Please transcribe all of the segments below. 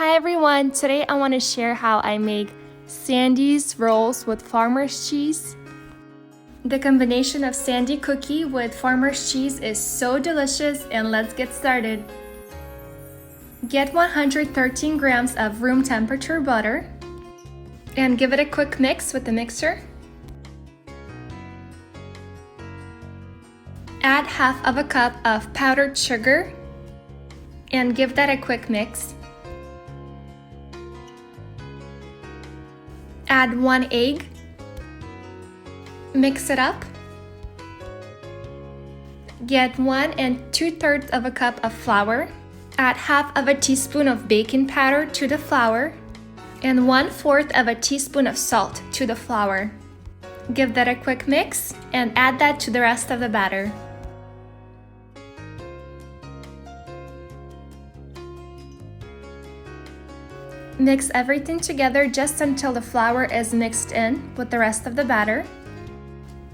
Hi everyone, today I want to share how I make Sandies rolls with farmer's cheese. The combination of sandy cookie with farmer's cheese is so delicious, and let's get started. Get 113 grams of room temperature butter and give it a quick mix with the mixer. Add half of a cup of powdered sugar and give that a quick mix. Add 1 egg. Mix it up. Get 1 2/3 of a cup of flour. Add half of a teaspoon of baking powder to the flour and 1/4 of a teaspoon of salt to the flour. Give that a quick mix and add that to the rest of the batter. Mix everything together just until the flour is mixed in with the rest of the batter.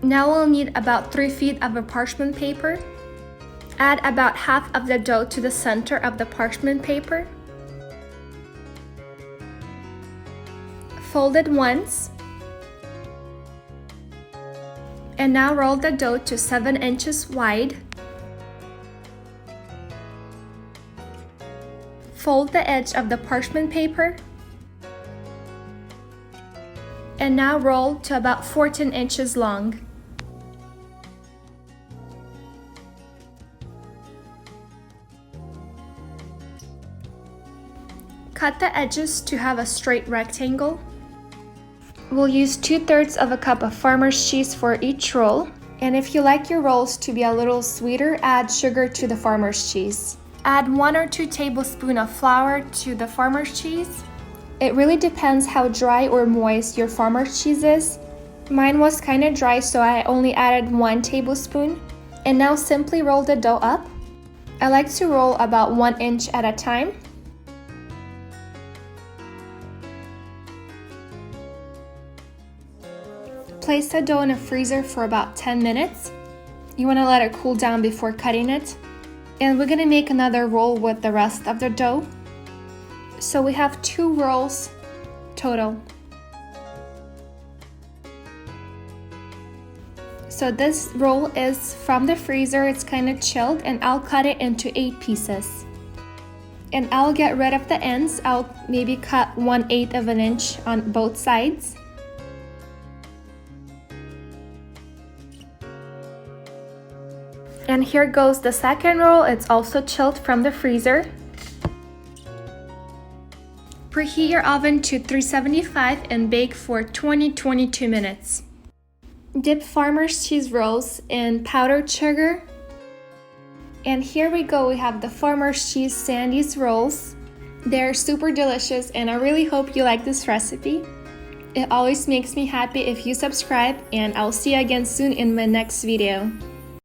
Now we'll need about 3 feet of a parchment paper. Add about half of the dough to the center of the parchment paper. Fold it once. And now roll the dough to 7 inches wide. Fold the edge of the parchment paper. And now roll to about 14 inches long. Cut the edges to have a straight rectangle. We'll use 2/3 of a cup of farmer's cheese for each roll. And if you like your rolls to be a little sweeter, add sugar to the farmer's cheese. Add 1 or 2 tablespoons of flour to the farmer's cheese. It really depends how dry or moist your farmer's cheese is. Mine was kind of dry, so I only added 1 tablespoon. And now simply roll the dough up. I like to roll about 1 inch at a time. Place the dough in a freezer for about 10 minutes. You want to let it cool down before cutting it. And we're going to make another roll with the rest of the dough. So we have 2 rolls total. So this roll is from the freezer, it's kind of chilled, and I'll cut it into 8 pieces. And I'll get rid of the ends. I'll maybe cut 1/8 of an inch on both sides. And here goes the second roll. It's also chilled from the freezer. Preheat your oven to 375 and bake for 20-22 minutes. Dip farmer's cheese rolls in powdered sugar. And here we go, we have the farmer's cheese Sandies rolls. They're super delicious, and I really hope you like this recipe. It always makes me happy if you subscribe, and I'll see you again soon in my next video.